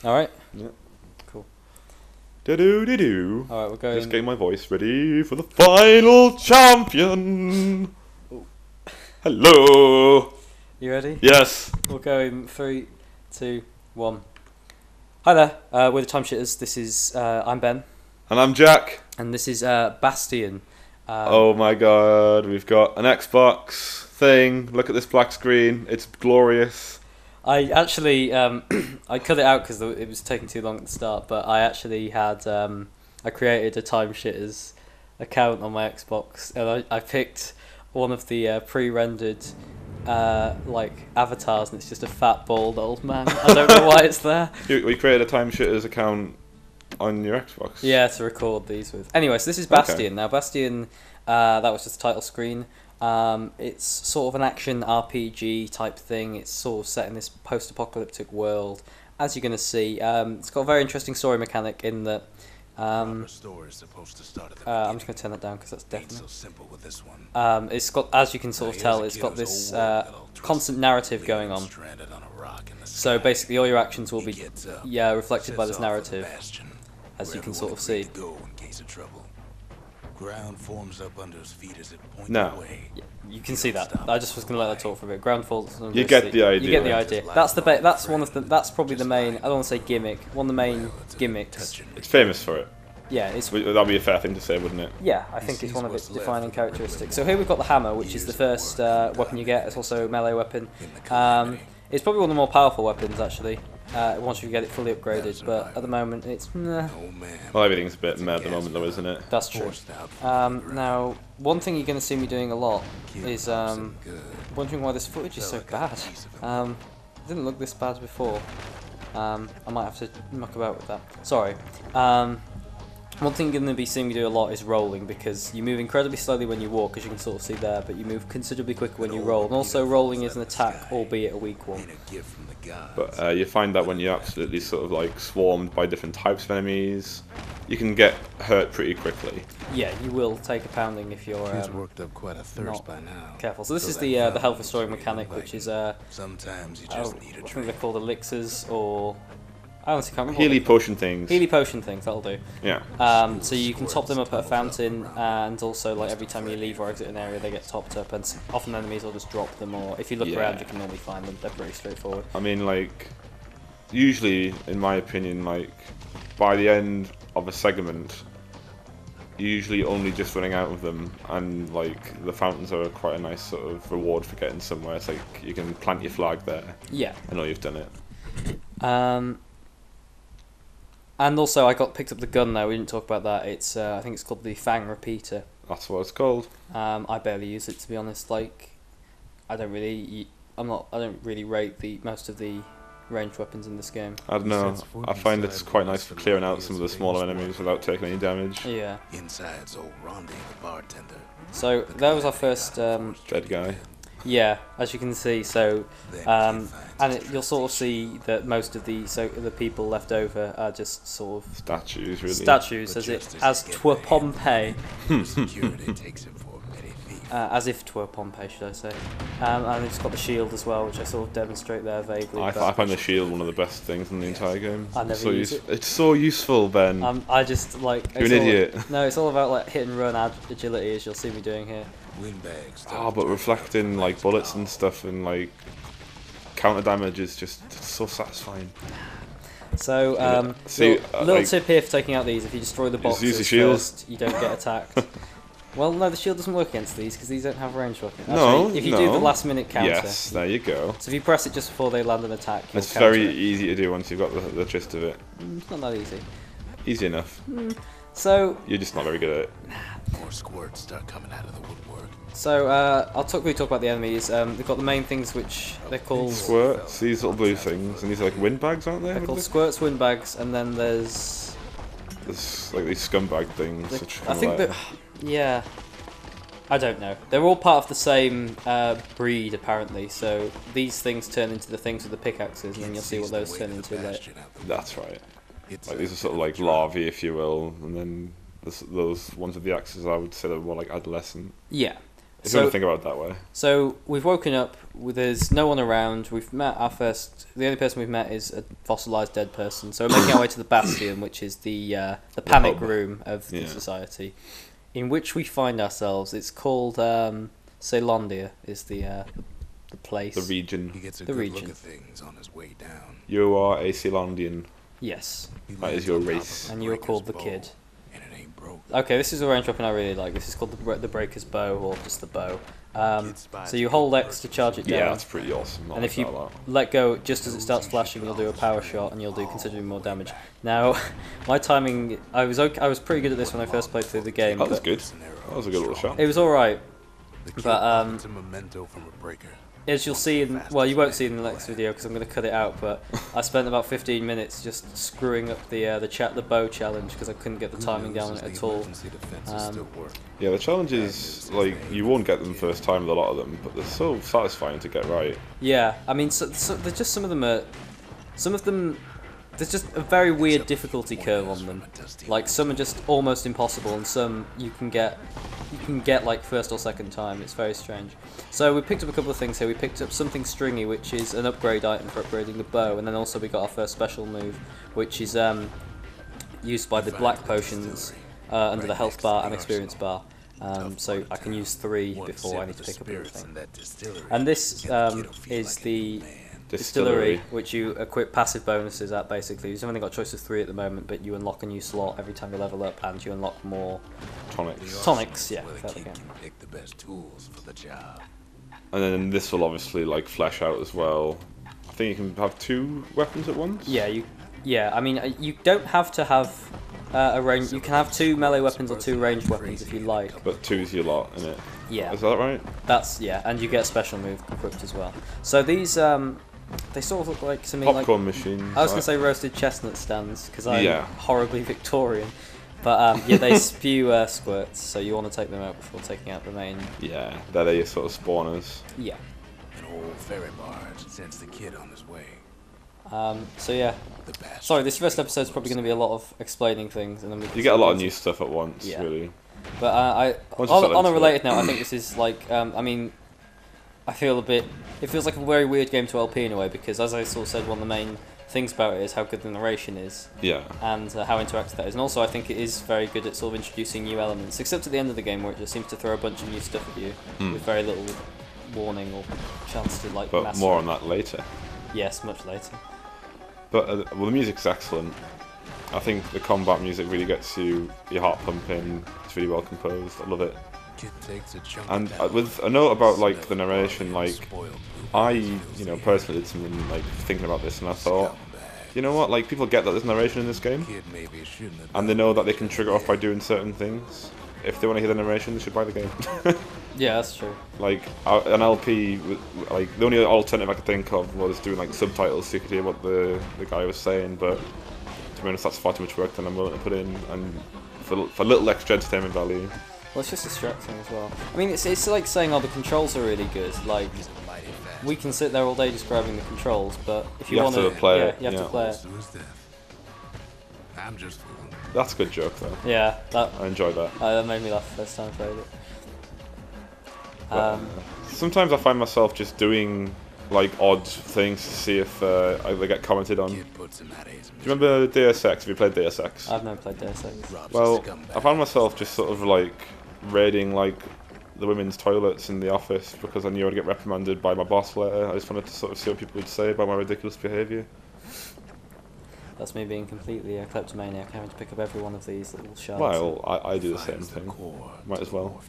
Alright. Yeah. Cool. Do-do-do-do. Alright, we're going... Just getting my voice ready for the final champion. Ooh. Hello. You ready? Yes. We'll go in 3, 2, 1. Hi there, we're the Timeshitters. This is, I'm Ben. And I'm Jack. And this is Bastion. Oh my god, we've got an Xbox thing. Look at this black screen. It's glorious. I actually, I cut it out because it was taking too long at the start, but I actually had, I created a Timeshitters account on my Xbox, and I picked one of the pre-rendered like avatars, and it's just a fat bald old man. I don't know why it's there. We created a Timeshitters account on your Xbox. Yeah, to record these with. Anyway, so this is Bastion. Okay. Now, Bastion, that was just the title screen. It's sort of an action RPG type thing. It's sort of set in this post-apocalyptic world. As you're going to see, it's got a very interesting story mechanic in that. I'm just going to turn that down because that's definitely. So simple with this one. It's got, as you can sort of tell, it's got this constant narrative going on. So basically, all your actions will be reflected by this narrative, as you can sort of see. Ground forms up under his feet as it points away. Yeah, you can see that. I just was going to let that talk for a bit. Ground falls. You get the idea. You get the idea. That's the that's one of the. That's probably the main. I don't want to say gimmick. One of the main gimmicks. It's famous for it. Yeah, it's. That'd be a fair thing to say, wouldn't it? Yeah, I think it's one of its defining characteristics. So here we've got the hammer, which is the first weapon you get. It's also a melee weapon. It's probably one of the more powerful weapons, actually. Once you get it fully upgraded, but at the moment it's nah. Well, everything's a bit meh at the moment, though, isn't it? That's true. Now, one thing you're going to see me doing a lot is wondering why this footage is so bad. It didn't look this bad before. I might have to muck about with that. Sorry. One thing you're going to be seeing me do a lot is rolling, because you move incredibly slowly when you walk, as you can sort of see there, but you move considerably quicker when you roll. And also rolling is an attack, albeit a weak one. But you find that when you're absolutely sort of like swarmed by different types of enemies, you can get hurt pretty quickly. Yeah, you will take a pounding if you're worked up quite a thirst by now. Careful. So this is the health restoring mechanic, which is sometimes you just need a I think they're called elixirs, or I honestly can't remember. Healy potion things. Healy potion things, that'll do. Yeah. So you can top them up at a fountain, and also like every time you leave or exit an area, they get topped up, and often enemies will just drop them, or if you look around, you can normally find them. They're pretty straightforward. I mean, like, usually, in my opinion, like, by the end of a segment, you're usually only just running out of them, and like the fountains are quite a nice sort of reward for getting somewhere. It's like you can plant your flag there. Yeah. I know you've done it. And also, I picked up the gun there. We didn't talk about that. It's I think it's called the Fang Repeater. That's what it's called. I barely use it, to be honest. Like, I don't really rate most of the ranged weapons in this game. I don't know. I find it's quite nice for clearing out some of the smaller enemies without taking any damage. Yeah. Inside's old Rondi, the bartender. So that was our first dead guy. Yeah, as you can see, so and you'll sort of see that most of the people left over are just sort of statues, really. Statues, as twere Pompeii. As if twere Pompeii, should I say? And it's got the shield as well, which I sort of demonstrate there vaguely. I find the shield one of the best things in the entire game. I never use it. It's so useful, Ben. I just like. You're an idiot. No, it's all about like hit and run agility, as you'll see me doing here. But reflecting like bullets and stuff and like counter damage is just so satisfying. So, little like, tip here for taking out these: if you destroy the boxes first, you don't get attacked. Well, no, the shield doesn't work against these because these don't have range weapons. Actually, if you do the last minute counter. Yes, there you go. So if you press it just before they land an attack, it's very easy to do once you've got the gist of it. It's not that easy. Easy enough. So you're just not very good at it. More squirts start coming out of the woodwork. So I'll talk about the enemies. They've got the main things which they're called squirts. These little blue things, and these are like windbags, aren't they? They're called squirts, windbags, and then there's like these scumbag things. I think that yeah. I don't know. They're all part of the same breed, apparently. So these things turn into the things with the pickaxes, and then you'll see what those turn into later. That's right. Like these are sort of like larvae, if you will, and then those ones with the axes, I would say they're more like adolescent. Yeah. If you want to think about it that way. So we've woken up. There's no one around. We've met our first. The only person we've met is a fossilized dead person. So we're making our way to the Bastion, which is the panic room of the society, in which we find ourselves. It's called Ceylondia. Is the place. The region. He gets a good look at things on his way down. You are a Ceylondian. Yes. That is your race. And you're called the Kid. And it ain't broke. Okay, this is a range weapon I really like. This is called the Breaker's Bow, or just the bow. So you hold X to charge it down. Yeah, that's pretty awesome. And if you let go just as it starts flashing, you'll do a power shot, and you'll do considerably more damage. Now, my timing, I was pretty good at this when I first played through the game. That was good. That was a good little shot. It was all right, but It's a memento from a breaker. as you'll see in, well, you won't see it in the next video because I'm going to cut it out, but I spent about 15 minutes just screwing up the bow challenge because I couldn't get the timing down on it at all. Yeah, the challenges, like, you won't get them first time with a lot of them, but they're so satisfying to get right. Yeah, I mean, so there's just some of them, there's just a very weird difficulty curve on them. Like, some are just almost impossible, and some you can get like first or second time. It's very strange. So we picked up a couple of things here. We picked up something stringy, which is an upgrade item for upgrading the bow, and then also we got our first special move, which is used by the black potions under the health bar and experience bar. So I can use 3 before I need to pick up anything. And this is the distillery, which you equip passive bonuses at, basically. You've only got a choice of 3 at the moment, but you unlock a new slot every time you level up, and you unlock more tonics, yeah. Pick the best tools for the job. And then this will obviously like flesh out as well. I think you can have 2 weapons at once. Yeah, I mean, you don't have to have a range. You can have 2 melee weapons or 2 ranged weapons if you like. But 2's your lot, isn't it? Yeah. Is that right? That's, yeah, and you get a special move equipped as well. So these they sort of look like something popcorn machines. I was going to say roasted chestnut stands because I'm horribly Victorian. But yeah, they spew squirts, so you want to take them out before taking out the main. Yeah, they're your sort of spawners. Yeah. An old ferry barge sends the Kid on his way. So yeah. Sorry, this first episode's probably going to be a lot of explaining things, and then we. You get a lot of new stuff at once, really. But on a related note, I think this is like, I mean, I feel it feels like a very weird game to LP in a way, because as I sort of said, one of the main things about it is how good the narration is. Yeah. And how interactive that is. And also I think it is very good at sort of introducing new elements, except at the end of the game where it just seems to throw a bunch of new stuff at you with very little warning or chance to like But more on that later. Yes, much later. But well, the music's excellent. I think the combat music really gets your heart pumping. It's really well composed. I love it. And with a note about like the narration, like I, personally did something like thinking about this, and I thought, you know what, like people get that there's narration in this game, and they know that they can trigger off by doing certain things. If they want to hear the narration, they should buy the game. Yeah, that's true. Like an LP, like the only alternative I could think of was doing like subtitles so you could hear what the guy was saying. But to be honest, that's far too much work than I'm willing to put in, and for little extra entertainment value. Well, it's just distracting as well. I mean, it's like saying, oh, the controls are really good. Like, we can sit there all day describing the controls, but if you want to play it, you have to play it. I'm just fooling. That's a good joke, though. Yeah, I enjoyed that. That made me laugh the first time I played it. Sometimes I find myself just doing like odd things to see if they get commented on. Do you remember Deus Ex? Have you played Deus Ex? I've never played Deus Ex. Well, I found myself just sort of like raiding like the women's toilets in the office because I knew I'd get reprimanded by my boss later. I just wanted to sort of see what people would say about my ridiculous behaviour. That's me being completely a kleptomaniac, having to pick up every one of these little shards. Well, I do the same thing. Might as well.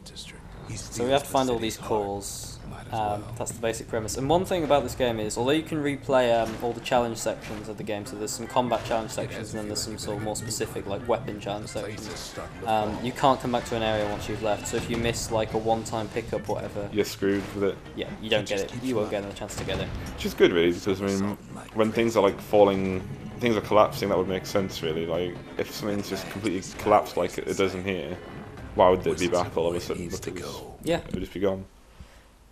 So we have to find all these cores. That's the basic premise. And one thing about this game is, although you can replay all the challenge sections of the game, so there's some combat challenge sections and then there's some sort of more specific like weapon challenge sections, you can't come back to an area once you've left. So if you miss like a one-time pickup or whatever, you're screwed with it. Yeah, you don't get it. You won't get another chance to get it. Which is good, really, because I mean, when things are like falling, things are collapsing, that would make sense, really. Like if something's just completely collapsed like it does in here, why would it be back all of a sudden? Because yeah, it would just be gone.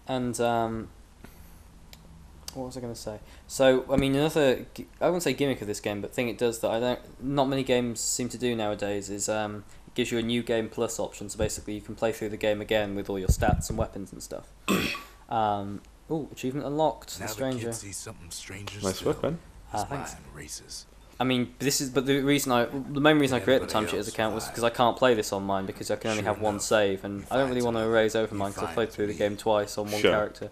And what was I going to say? So I mean, another I wouldn't say gimmick of this game, but thing it does that not many games seem to do nowadays is it gives you a new game plus option. So basically, you can play through the game again with all your stats and weapons and stuff. Oh, achievement unlocked. The Stranger. Nice work, Ben. Thanks. I mean, but the main reason I created the Timeshitters account was because I can't play this on mine because I can only have one save, and I don't really want to erase over mine because I played through the game twice on one character.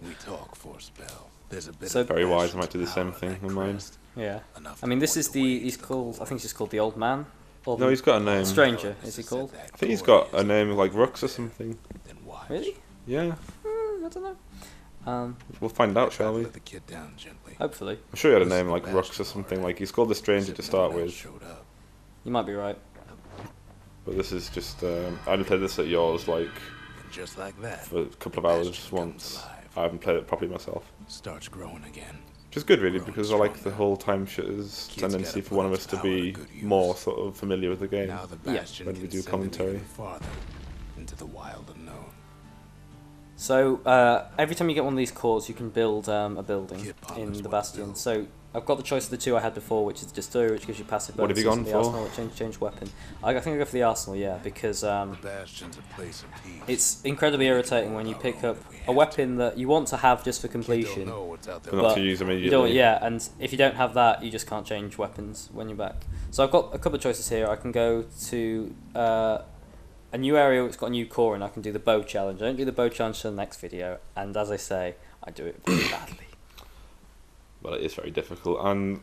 So very wise. I might do the same thing on mine. Yeah. I mean, this is he's called. I think he's just called the Old Man. No, he's got a name. Stranger, is he called? I think he's got a name like Rux or something. Really? Yeah. I don't know. We'll find out, shall we? Hopefully. I'm sure he had a name like Rux or something. Like he's called the Stranger to start with. You might be right. But this is just. I only played this at yours like for a couple of hours once. I haven't played it properly myself. Starts growing again. Which is good, really, because I like the whole Timeshitters tendency for one of us to be more sort of familiar with the game when we do commentary. Into the wild unknown. So every time you get one of these cores, you can build a building in the Bastion. So I've got the choice of the two I had before, which is the Distillery, which gives you passive bonuses, what have you gone and the for? Arsenal, which change weapon. I think I go for the Arsenal, yeah, because it's incredibly irritating when you pick up a weapon that you want to have just for completion, but not to use immediately. You don't, yeah, and if you don't have that, you just can't change weapons when you're back. So I've got a couple of choices here. I can go to a new area which got a new core, and I can do the bow challenge. I don't do the bow challenge till the next video, and as I say, I do it very badly. Well, it is very difficult, and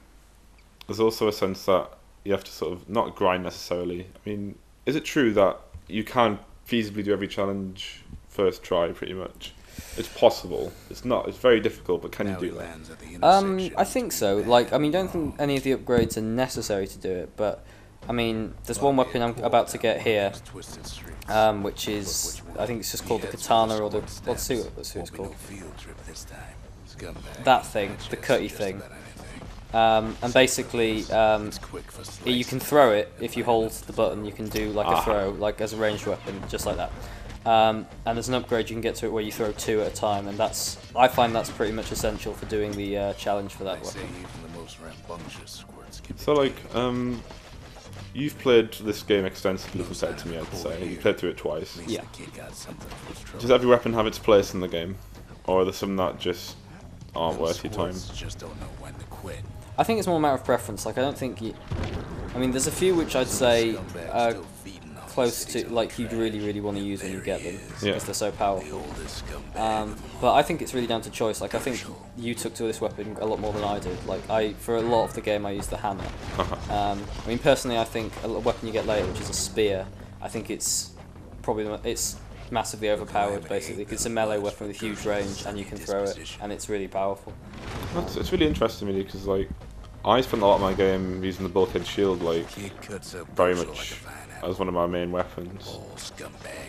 there's also a sense that you have to sort of not grind necessarily. I mean, is it true that you can feasibly do every challenge first try, pretty much? It's possible. It's not. It's very difficult, but can you do that? I think so. Like, I mean, don't think any of the upgrades are necessary to do it, but I mean, there's one weapon I'm about to get here, which is, I think it's just called the katana, or the let's see what it's called. That thing, the cutty thing. And basically, you can throw it if you hold the button. You can do like a throw, like as a ranged weapon, just like that. And there's an upgrade you can get to it where you throw two at a time, and I find that's pretty much essential for doing the challenge for that weapon. So, like, you've played this game extensively compared to me, I'd say. You played through it twice. Yeah. Does every weapon have its place in the game, or are there some that just aren't worth your time? I think it's more a matter of preference. Like, I don't think I mean, there's a few which I'd say are close to, like, you'd really want to use when you get them, because they're so powerful. But I think it's really down to choice. Like, I think you took to this weapon a lot more than I did. Like, for a lot of the game, I used the hammer. I mean, personally, I think a weapon you get later, which is a spear, I think it's probably it's massively overpowered, basically, because it's a melee weapon with huge range, and you can throw it, and it's really powerful. It's really interesting, really, because, like, I spent a lot of my game using the bulkhead shield, like, very much as one of my main weapons.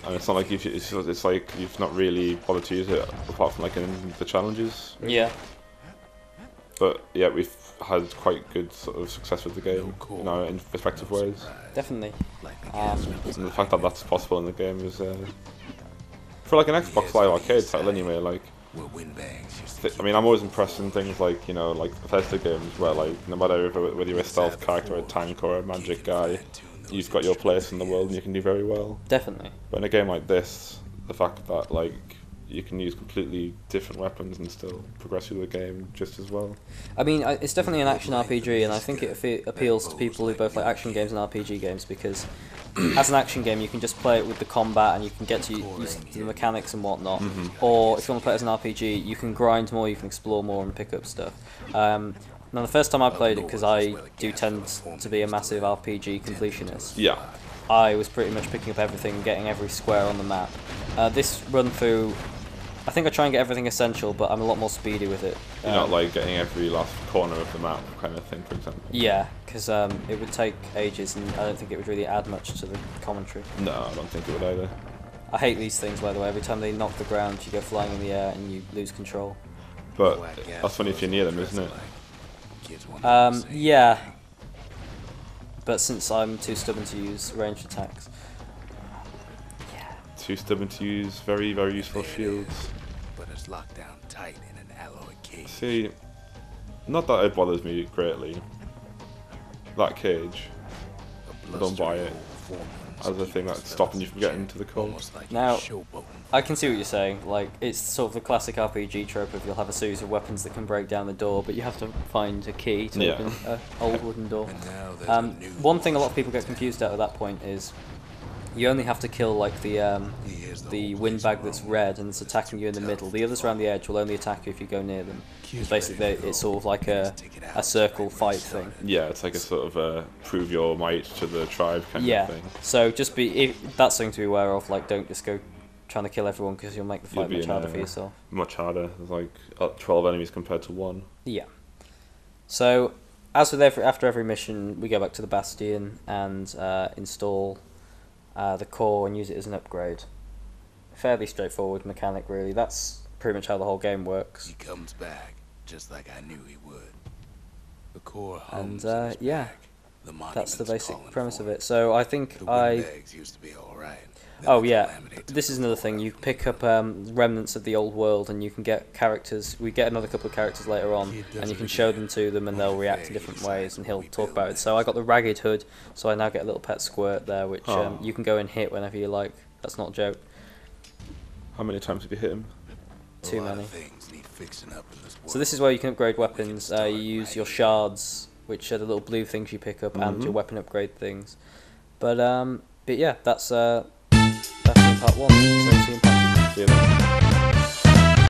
And it's not like it's like you've not really bothered to use it apart from like in the challenges. Yeah. But yeah, we've had quite good sort of success with the game, you know, in respective ways. Definitely. And the fact that that's possible in the game is for like an Xbox Live Arcade title anyway. Like, I mean, I'm always impressed in things like, you know, like Bethesda games where, like, no matter whether you're a stealth character, or a tank, or a magic guy, you've got your place in the world and you can do very well. Definitely. But in a game like this, the fact that, like, you can use completely different weapons and still progress through the game just as well. I mean, it's definitely an action RPG, and I think it appeals to people who both like action games and RPG games, because as an action game you can just play it with the combat and you can get to use the mechanics and whatnot. Or if you want to play it as an RPG, you can grind more, you can explore more and pick up stuff. Now, the first time I played it, because I do tend to be a massive RPG completionist, I was pretty much picking up everything and getting every square on the map. This run through, I think I try and get everything essential, but I'm a lot more speedy with it. You're not like getting every last corner of the map kind of thing, for example? Yeah, because it would take ages, and I don't think it would really add much to the commentary. No, I don't think it would either. I hate these things, by the way. Every time they knock the ground, you go flying in the air and you lose control. But that's only if you're near them, isn't it? Yeah. But since I'm too stubborn to use ranged attacks. Too stubborn to use very useful shields. But it's locked down tight in an alloy cage. See, not that it bothers me greatly. That cage, I don't buy it. as a thing that's stopping you from getting to the core. Almost like Now, showboating. I can see what you're saying. Like, it's sort of the classic RPG trope of you'll have a series of weapons that can break down the door, but you have to find a key to open an old wooden door. And now there's a new One thing a lot of people get confused at that point is you only have to kill like the windbag that's red and it's attacking you in the middle. The others around the edge will only attack you if you go near them. It's basically it's sort of like a circle fight thing. Yeah, it's like a sort of prove your might to the tribe kind of thing. So just that's something to be aware of. Like, don't just go trying to kill everyone because you'll make the fight much harder for yourself. Much harder. There's like 12 enemies compared to 1. Yeah. So as with after every mission, we go back to the Bastion and install the core and use it as an upgrade. Fairly straightforward mechanic, really. That's pretty much how the whole game works. He comes back, just like I knew he would. The core And hums in his yeah, back. The that's the monument's basic calling premise for of him. it. So I think The windbags used to be all right. Then Oh the yeah, calamity took this is the another core thing. out You of him. pick up remnants of the old world, and you can get characters. We get another couple of characters later on, and you can show them to them, and they'll react in different ways, and he'll talk about it. So I got the Ragged Hood, so I now get a little pet squirt there, which you can go and hit whenever you like. That's not a joke. How many times have you hit him? Too A lot of many. things need fixing up in this So this is where you can upgrade weapons. You use your shards, which are the little blue things you pick up, and your weapon upgrade things. But yeah, that's part 1. So see you in part 2. See you later.